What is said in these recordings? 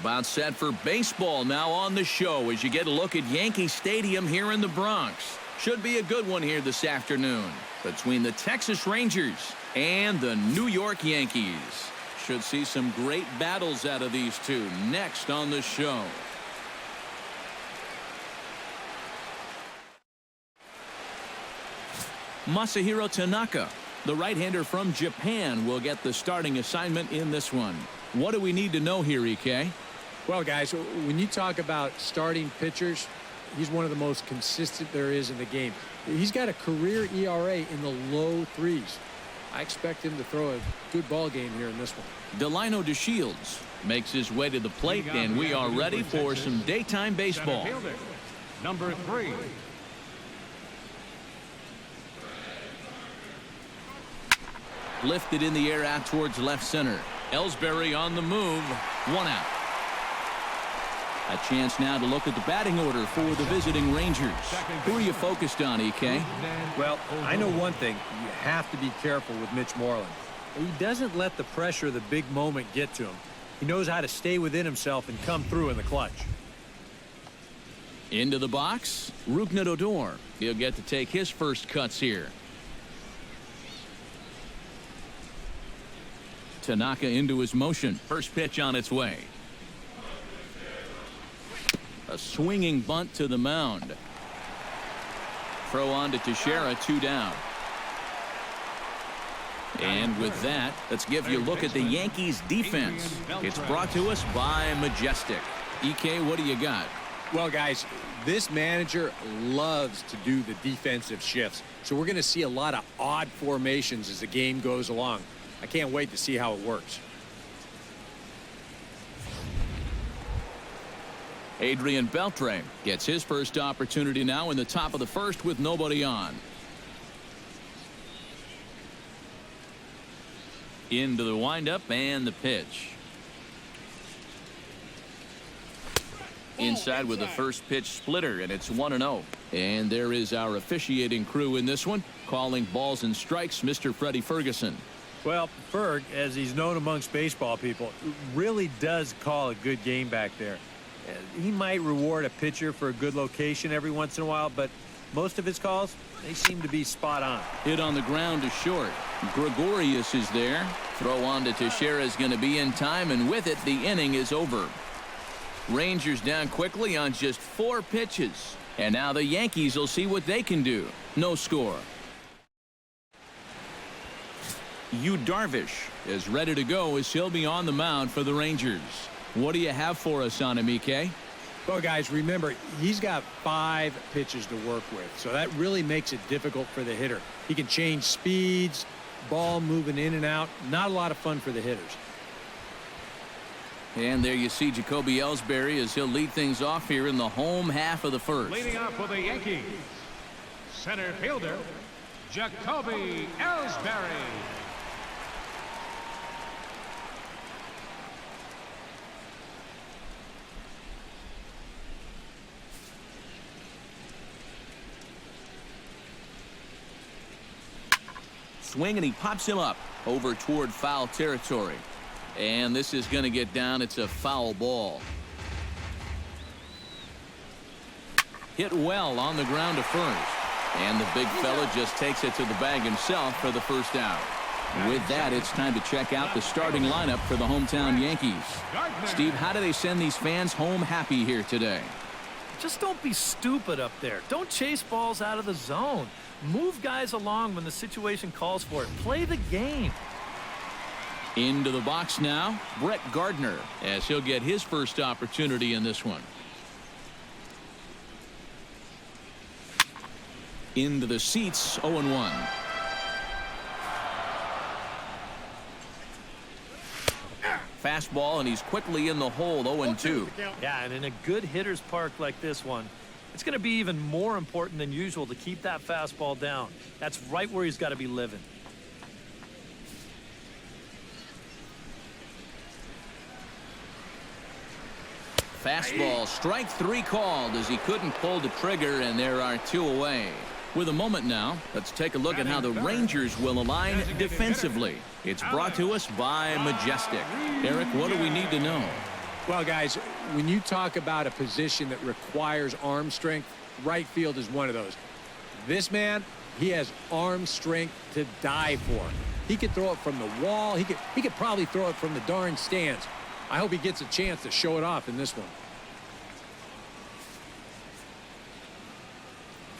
About set for baseball now on the show as you get a look at Yankee Stadium here in the Bronx. Should be a good one here this afternoon between the Texas Rangers and the New York Yankees. Should see some great battles out of these two next on the show. Masahiro Tanaka, the right-hander from Japan, will get the starting assignment in this one. What do we need to know here, EK? Well, guys, when you talk about starting pitchers, he's one of the most consistent there is in the game. He's got a career ERA in the low 3s. I expect him to throw a good ball game here in this one. Delino DeShields makes his way to the plate, and we are ready for some daytime baseball. Number 3. Lifted in the air out towards left center. Ellsbury on the move. 1 out. A chance now to look at the batting order for the visiting Rangers. Who are you focused on, EK? Well, I know one thing. You have to be careful with Mitch Moreland. He doesn't let the pressure of the big moment get to him. He knows how to stay within himself and come through in the clutch. Into the box, Rougned Odor. He'll get to take his first cuts here. Tanaka into his motion. First pitch on its way. A swinging bunt to the mound. Throw on to Teixeira, 2 down. And with that, let's give you a look at the Yankees defense. It's brought to us by Majestic. EK, what do you got? Well, guys, this manager loves to do the defensive shifts. So we're going to see a lot of odd formations as the game goes along. I can't wait to see how it works. Adrian Beltre gets his first opportunity now in the top of the first with nobody on. Into the windup and the pitch. Inside with the first pitch splitter, and it's 1-0. And there is our officiating crew in this one, calling balls and strikes, Mr. Freddie Ferguson. Well, Ferg, as he's known amongst baseball people, really does call a good game back there. He might reward a pitcher for a good location every once in a while, but most of his calls, they seem to be spot on. Hit on the ground to short. Gregorius is there. Throw on to Teixeira is going to be in time, and with it, the inning is over. Rangers down quickly on just 4 pitches. And now the Yankees will see what they can do. No score. Yu Darvish is ready to go as he'll be on the mound for the Rangers. What do you have for us on him, EK? Well, guys, remember, he's got 5 pitches to work with, so that really makes it difficult for the hitter. He can change speeds, ball moving in and out. Not a lot of fun for the hitters. And there you see Jacoby Ellsbury as he'll lead things off here in the home half of the first. Leading off for the Yankees, center fielder, Jacoby Ellsbury. Swing, and he pops him up over toward foul territory. And this is going to get down. It's a foul ball. Hit well on the ground to first. And the big fella just takes it to the bag himself for the first out. With that, it's time to check out the starting lineup for the hometown Yankees. Steve, how do they send these fans home happy here today? Just don't be stupid up there. Don't chase balls out of the zone. Move guys along when the situation calls for it. Play the game. Into the box now, Brett Gardner, as he'll get his first opportunity in this one. Into the seats, 0-1. Fastball, and he's quickly in the hole, 0-2. Yeah, and in a good hitter's park like this one, it's going to be even more important than usual to keep that fastball down. That's right where he's got to be living. Fastball, strike 3 called as he couldn't pull the trigger, and there are 2 away. With a moment now, let's take a look at how the Rangers will align defensively. It's brought to us by Majestic. Eric, what do we need to know? Well, guys, when you talk about a position that requires arm strength, right field is one of those. This man, he has arm strength to die for. He could throw it from the wall. He could probably throw it from the darn stands. I hope he gets a chance to show it off in this one.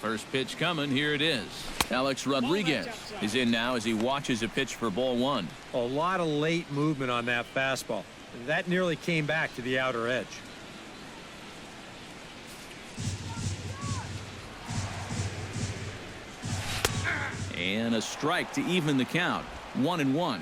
First pitch coming. Here it is. Alex Rodriguez is in now as he watches a pitch for ball one. A lot of late movement on that fastball. That nearly came back to the outer edge. And a strike to even the count. 1-1.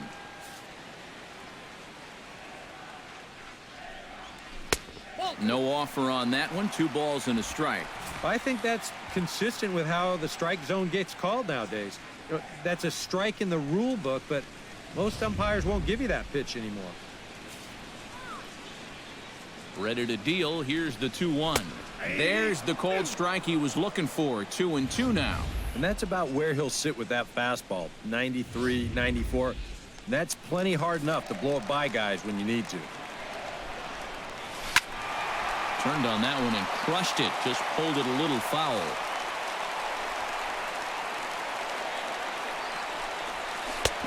No offer on that one. 2 balls and a strike. I think that's consistent with how the strike zone gets called nowadays. You know, that's a strike in the rule book, but most umpires won't give you that pitch anymore. Ready to deal. Here's the 2-1. There's the cold strike he was looking for. 2-2 now. And that's about where he'll sit with that fastball. 93, 94. That's plenty hard enough to blow it by guys when you need to. Turned on that one and crushed it. Just pulled it a little foul.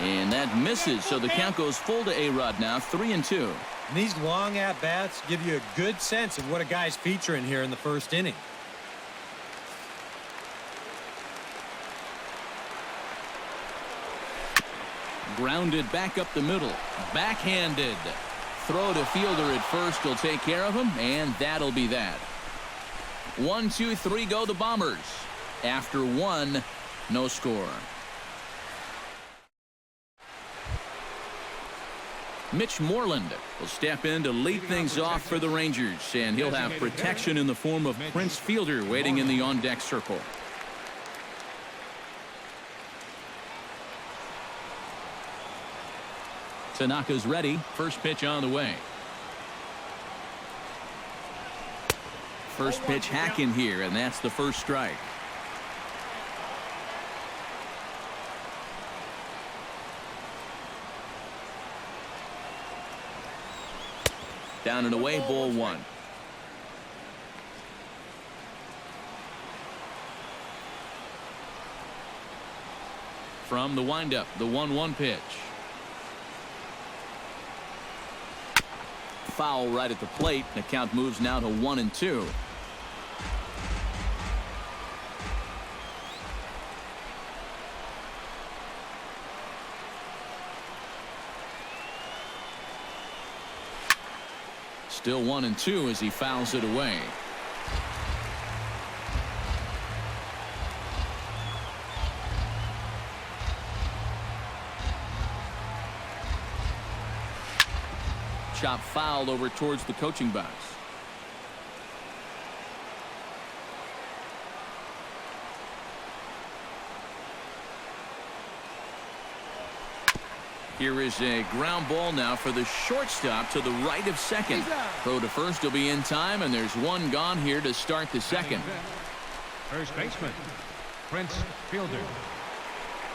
And that misses, so the count goes full to A-Rod now. 3-2. And these long at-bats give you a good sense of what a guy's featuring here in the first inning. Grounded back up the middle. Backhanded. Throw to fielder at first will take care of him, and that'll be that. 1, 2, 3 go the Bombers. After 1, no score. Mitch Moreland will step in to lead things off for the Rangers, and he'll have protection in the form of Prince Fielder waiting in the on-deck circle. Tanaka's ready. First pitch on the way. First pitch hacking here, and that's the first strike. Down and away, ball 1. From the windup, the 1-1 pitch. Foul right at the plate. The count moves now to 1-2. Still 1-2 as he fouls it away. Chop fouled over towards the coaching box. Here is a ground ball now for the shortstop to the right of second. Throw to first will be in time, and there's one gone here to start the second. First baseman, Prince Fielder.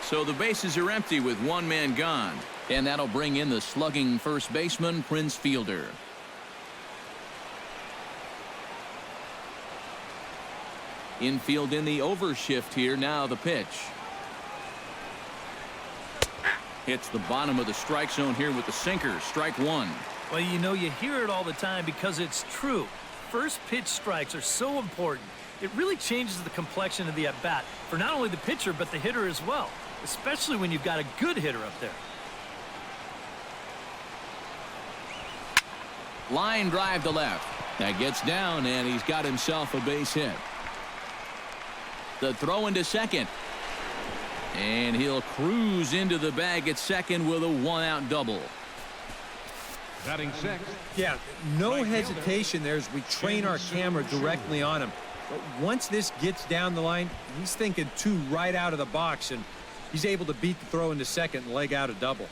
So the bases are empty with one man gone. And that'll bring in the slugging first baseman, Prince Fielder. Infield in the overshift here. Now the pitch. Hits the bottom of the strike zone here with the sinker. Strike 1. Well, you know, you hear it all the time because it's true. First pitch strikes are so important. It really changes the complexion of the at-bat for not only the pitcher but the hitter as well, especially when you've got a good hitter up there. Line drive to left. That gets down, and he's got himself a base hit. The throw into second. And he'll cruise into the bag at second with a 1-out double. Batting sixth. Yeah, no hesitation there as we train our camera directly on him. But once this gets down the line, he's thinking 2 right out of the box, and he's able to beat the throw into second and leg out a double.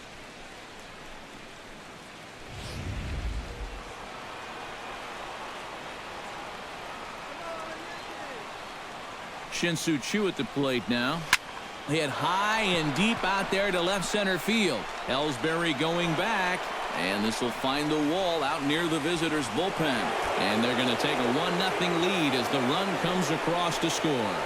Shin-Soo Choo at the plate now. Hit high and deep out there to left center field. Ellsbury going back. And this will find the wall out near the visitors' bullpen. And they're going to take a 1-0 lead as the run comes across to score.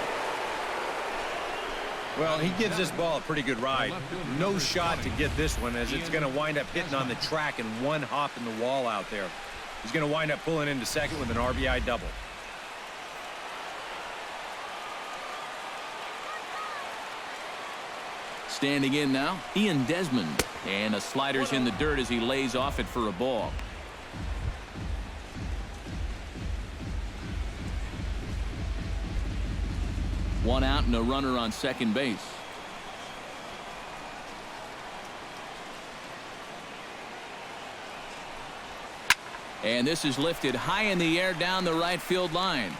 Well, he gives this ball a pretty good ride. No shot to get this one, as it's going to wind up hitting on the track and one hop in the wall out there. He's going to wind up pulling into second with an RBI double. Standing in now, Ian Desmond. And a slider's in the dirt as he lays off it for a ball. One out and a runner on second base. And this is lifted high in the air down the right field line.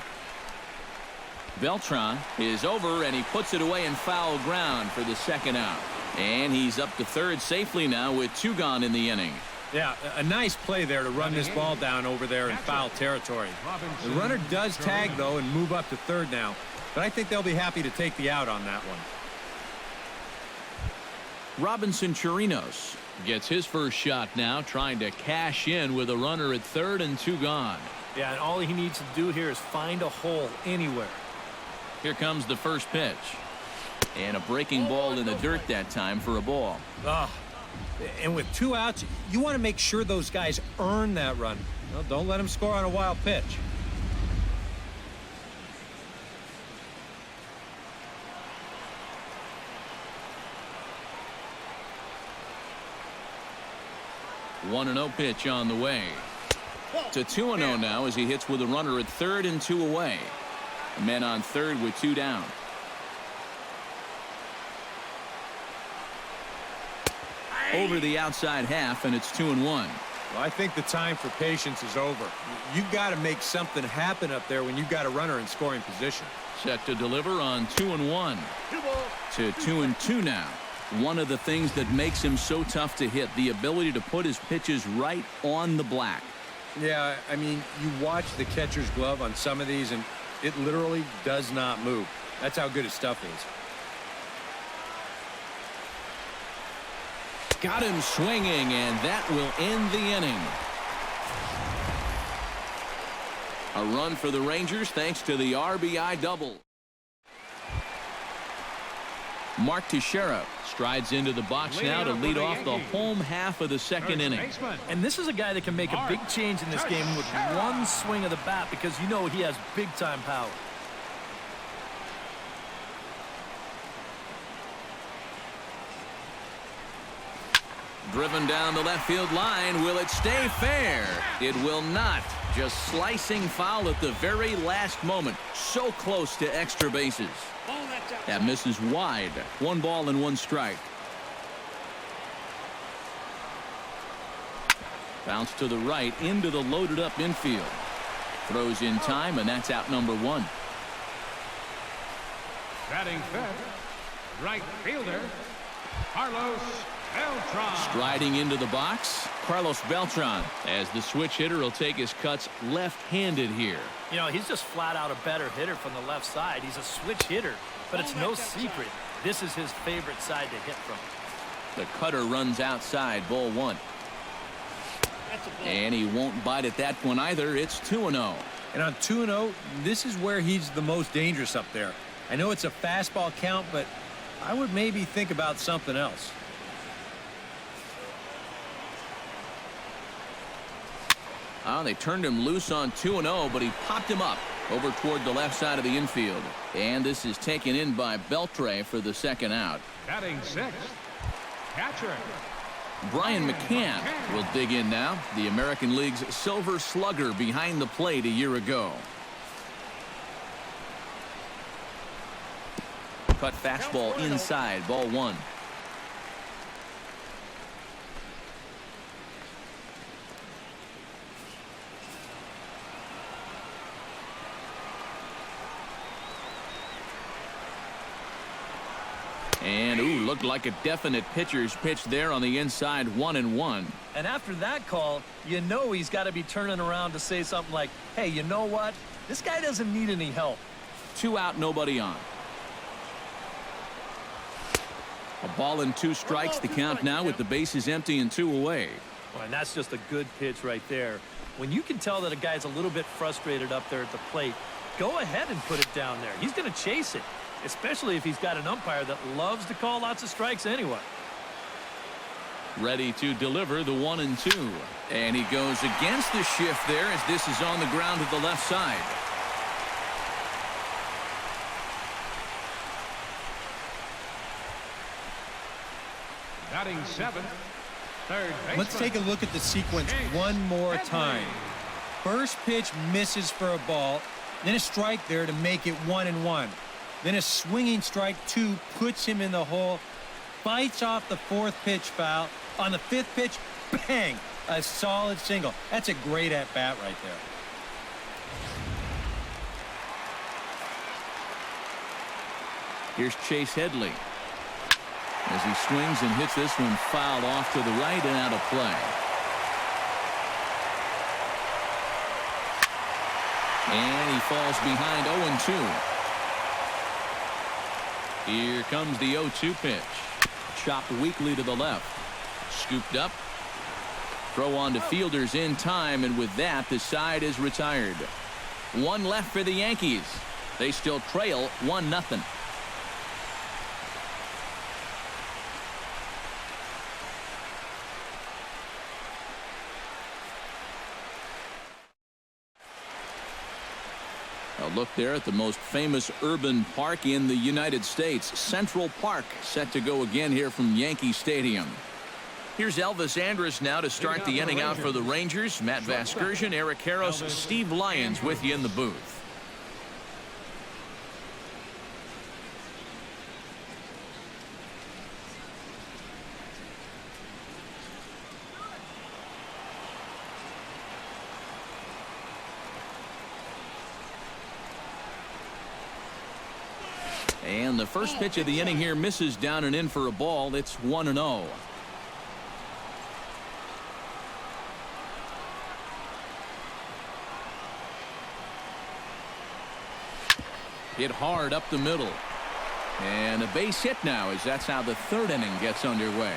Beltran is over, and he puts it away in foul ground for the second out. And he's up to third safely now with 2 gone in the inning. Yeah, a nice play there to run this ball down over there in foul territory. The runner does tag, though, and move up to third now. But I think they'll be happy to take the out on that one. Robinson Chirinos gets his first shot now, trying to cash in with a runner at third and 2 gone. Yeah, and all he needs to do here is find a hole anywhere. Here comes the first pitch. And a breaking ball in the dirt that time for a ball. And with 2 outs, you want to make sure those guys earn that run. Well, don't let them score on a wild pitch. One 1-0 pitch on the way. To 2-0 now as he hits with a runner at third and 2 away. Men on third with 2 down. Over the outside half, and it's 2-1. Well, I think the time for patience is over. You've got to make something happen up there when you've got a runner in scoring position. Set to deliver on 2-1. To 2-2 now. One of the things that makes him so tough to hit, the ability to put his pitches right on the black. Yeah, I mean, you watch the catcher's glove on some of these, and it literally does not move. That's how good his stuff is. Got him swinging, and that will end the inning. A run for the Rangers thanks to the RBI double. Mark Teixeira strides into the box now to lead off the home half of the second inning. And this is a guy that can make a big change in this game with one swing of the bat, because you know he has big-time power. Driven down the left field line. Will it stay fair? It will not. Just slicing foul at the very last moment. So close to extra bases. That misses wide. 1 ball and 1 strike. Bounce to the right into the loaded up infield. Throws in time, and that's out number 1. Batting fifth, right fielder, Carlos Beltran. Striding into the box, Carlos Beltran, as the switch hitter will take his cuts left-handed here. You know, he's just flat out a better hitter from the left side. He's a switch hitter, but it's no secret this is his favorite side to hit from. The cutter runs outside, ball 1. And he won't bite at that one either. It's 2-0. And on 2-0, this is where he's the most dangerous up there. I know it's a fastball count, but I would maybe think about something else. They turned him loose on 2-0, but he popped him up over toward the left side of the infield. And this is taken in by Beltre for the second out. Batting sixth, catcher Brian McCann will dig in now. The American League's silver slugger behind the plate a year ago. Cut fastball inside, ball 1. And, looked like a definite pitcher's pitch there on the inside, 1-1. And after that call, you know he's got to be turning around to say something like, hey, you know what? This guy doesn't need any help. 2 out, nobody on. A ball and 2 strikes, the count now with the bases empty and 2 away. Well, and that's just a good pitch right there. When you can tell that a guy's a little bit frustrated up there at the plate, go ahead and put it down there. He's going to chase it, especially if he's got an umpire that loves to call lots of strikes anyway. Ready to deliver the 1-2. And he goes against the shift there as this is on the ground to the left side. Batting 7th, third baseman. Let's take a look at the sequence one more time. First pitch misses for a ball, then a strike there to make it 1-1. Then a swinging strike 2 puts him in the hole, fights off the 4th pitch foul. On the 5th pitch, bang, a solid single. That's a great at-bat right there. Here's Chase Headley as he swings and hits this one fouled off to the right and out of play. And he falls behind 0-2. Here comes the 0-2 pitch. Chopped weakly to the left. Scooped up. Throw on to fielders in time, and with that, the side is retired. 1 left for the Yankees. They still trail 1-0. A look there at the most famous urban park in the United States, Central Park, set to go again here from Yankee Stadium. Here's Elvis Andrus now to start the inning out for the Rangers. Matt Vasgersian, Eric Karros, Steve Lyons with you in the booth. And the first pitch of the inning here misses down and in for a ball. It's 1-0. Hit hard up the middle. And a base hit now as that's how the 3rd inning gets underway.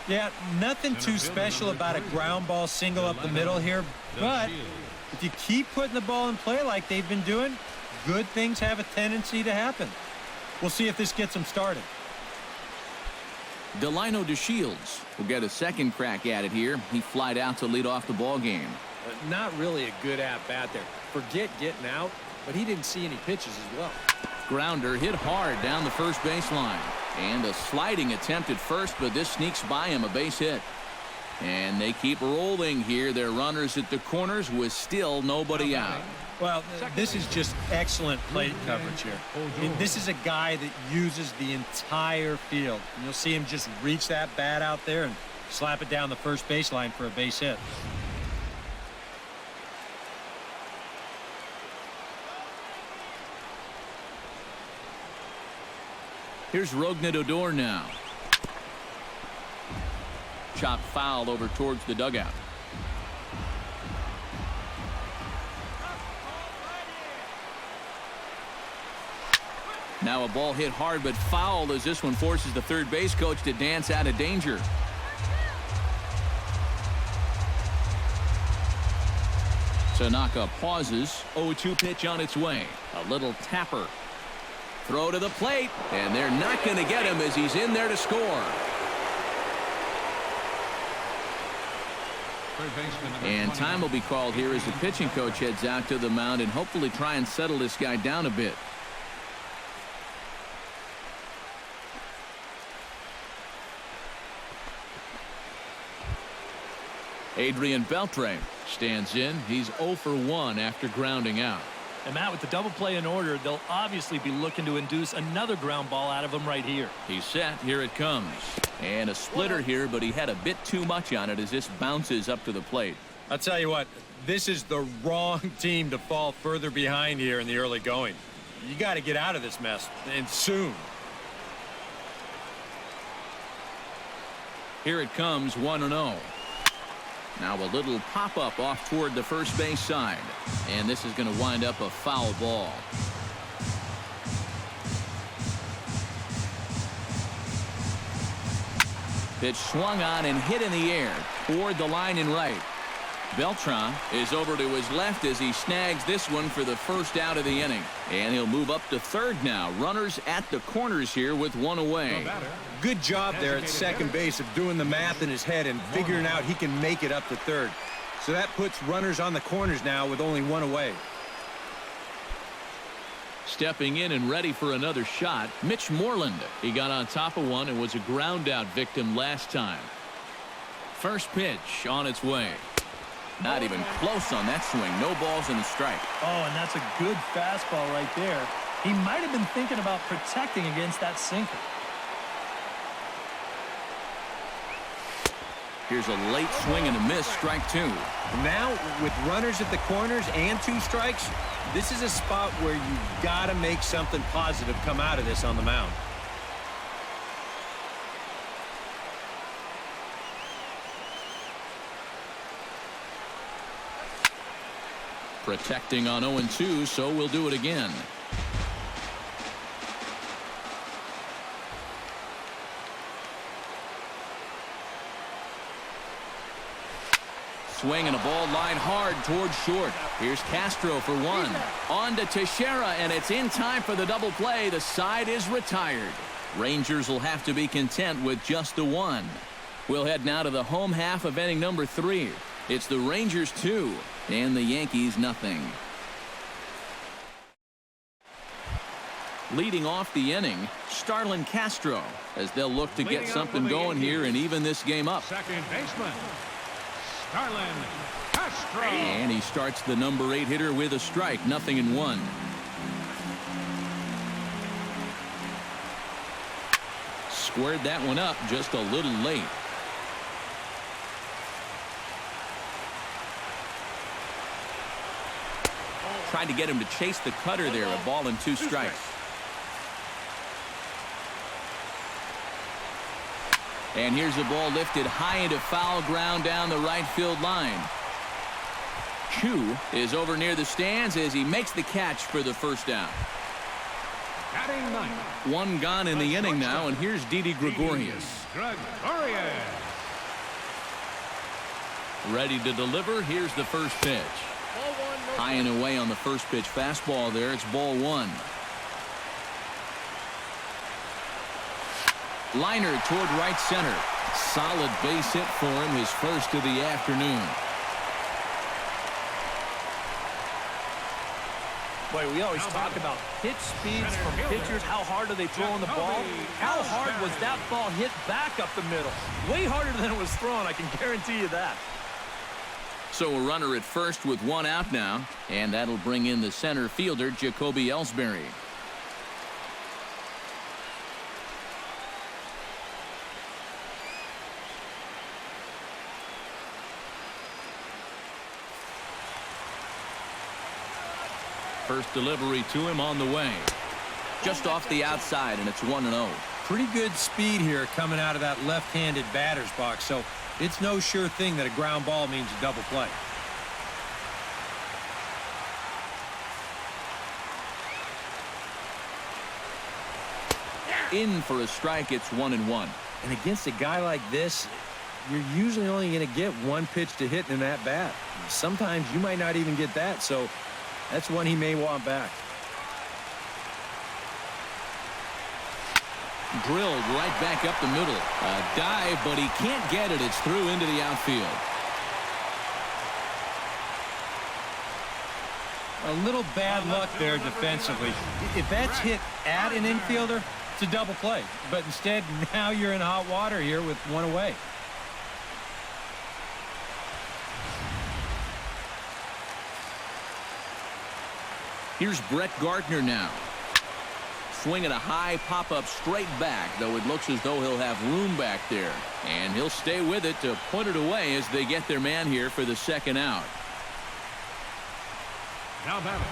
Yeah, nothing too special about a ground ball single up the middle here, but if you keep putting the ball in play like they've been doing, good things have a tendency to happen. We'll see if this gets them started. Delino DeShields will get a second crack at it here. He flied out to lead off the ball game. Not really a good at-bat there. Forget getting out, but he didn't see any pitches as well. Grounder hit hard down the first baseline. And a sliding attempt at first, but this sneaks by him, a base hit. And they keep rolling here. Their runners at the corners with still nobody out. Well, this is just excellent plate coverage here. And this is a guy that uses the entire field. And you'll see him just reach that bat out there and slap it down the first baseline for a base hit. Here's Rougned Odor now. Chopped foul over towards the dugout. Now a ball hit hard but foul as this one forces the third base coach to dance out of danger. Tanaka pauses. 0-2 pitch on its way. A little tapper. Throw to the plate, and they're not going to get him as he's in there to score. And time will be called here as the pitching coach heads out to the mound and hopefully try and settle this guy down a bit. Adrian Beltre stands in. He's 0 for 1 after grounding out. And Matt, with the double play in order, they'll obviously be looking to induce another ground ball out of him right here. He's set. Here it comes. And a splitter here, but he had a bit too much on it as this bounces up to the plate. I'll tell you what, this is the wrong team to fall further behind here in the early going. You got to get out of this mess, and soon. Here it comes, 1-0. Now a little pop-up off toward the first base side. And this is going to wind up a foul ball. Pitch swung on and hit in the air toward the line and right. Beltran is over to his left as he snags this one for the first out of the inning. And he'll move up to third now. Runners at the corners here with one away. Good job there at second base of doing the math in his head and figuring out he can make it up to third. So that puts runners on the corners now with only one away. Stepping in and ready for another shot, Mitch Moreland. He got on top of one and was a ground out victim last time. First pitch on its way. Not even close on that swing. No balls and a strike. Oh, and that's a good fastball right there. He might have been thinking about protecting against that sinker. Here's a late swing and a miss, strike two. Now, with runners at the corners and 2 strikes, this is a spot where you got to make something positive come out of this on the mound. Protecting on 0-2, so we'll do it again. Swing and a ball line hard towards short. Here's Castro for one. On to Teixeira, and it's in time for the double play. The side is retired. Rangers will have to be content with just the one. We'll head now to the home half of inning number 3. It's the Rangers 2 and the Yankees nothing. Leading off the inning, Starlin Castro, as they'll look to get something going here and even this game up. Second baseman, Starlin Castro. And he starts the number 8 hitter with a strike, 0-1. Squared that one up just a little late. Tried to get him to chase the cutter there, a ball and 2 strikes. And here's a ball lifted high into foul ground down the right field line. Chu is over near the stands as he makes the catch for the first down. Batting ninth. 1 gone in the inning now, and here's Didi Gregorius. Ready to deliver. Here's the first pitch. High and away on the first pitch fastball there. It's ball 1. Liner toward right center. Solid base hit for him, his first of the afternoon. Boy, we always talk about pitch speeds from pitchers. How hard are they throwing the ball? How hard was that ball hit back up the middle? Way harder than it was thrown, I can guarantee you that. So a runner at first with 1 out now, and that'll bring in the center fielder, Jacoby Ellsbury. First delivery to him on the way. Just off the outside, and it's 1-0. Pretty good speed here coming out of that left-handed batter's box, so it's no sure thing that a ground ball means a double play. In for a strike, it's 1-1. And against a guy like this, you're usually only going to get 1 pitch to hit in that bat. Sometimes you might not even get that, so that's one he may want back. Drilled right back up the middle. A dive, but he can't get it. It's through into the outfield. A little bad luck there defensively. If that's hit at an infielder, it's a double play. But instead, now you're in hot water here with 1 away. Here's Brett Gardner now. Swinging a high pop-up straight back, though it looks as though he'll have room back there. And he'll stay with it to put it away as they get their man here for the second out. Now batting,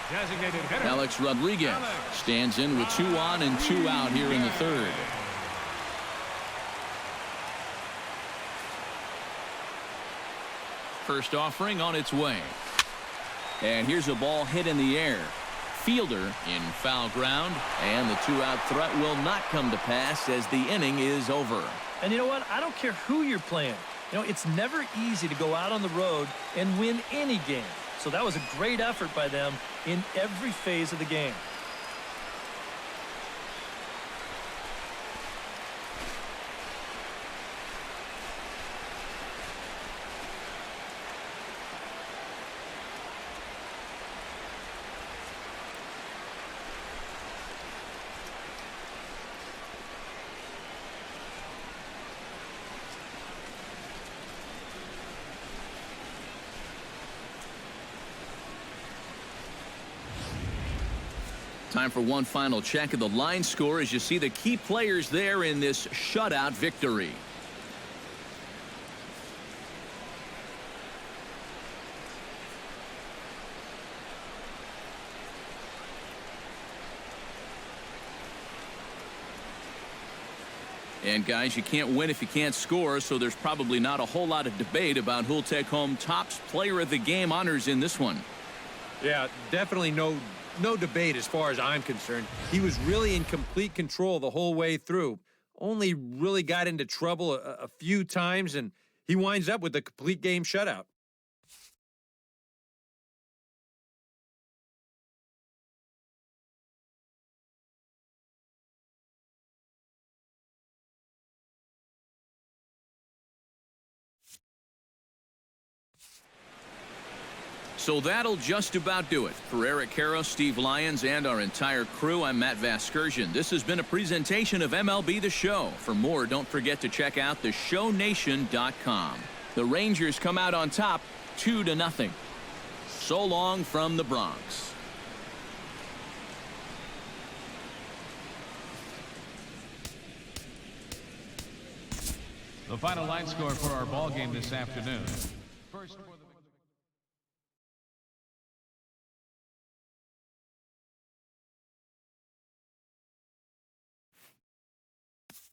designated hitter Alex Rodriguez stands in with 2 on and 2 out here in the third. First offering on its way. And here's a ball hit in the air. Fielder in foul ground, and the two-out threat will not come to pass as the inning is over. And you know what? I don't care who you're playing. You know, it's never easy to go out on the road and win any game. So that was a great effort by them in every phase of the game. Time for one final check of the line score as you see the key players there in this shutout victory. And guys, you can't win if you can't score, so there's probably not a whole lot of debate about who'll take home Topps Player of the Game honors in this one. Yeah, definitely no debate as far as I'm concerned. He was really in complete control the whole way through. Only really got into trouble a few times, and he winds up with a complete game shutout. So that'll just about do it. For Eric Karros, Steve Lyons, and our entire crew, I'm Matt Vasgersian. This has been a presentation of MLB The Show. For more, don't forget to check out theshownation.com. The Rangers come out on top 2-0. So long from the Bronx. The final line score for our ball game this afternoon. First for the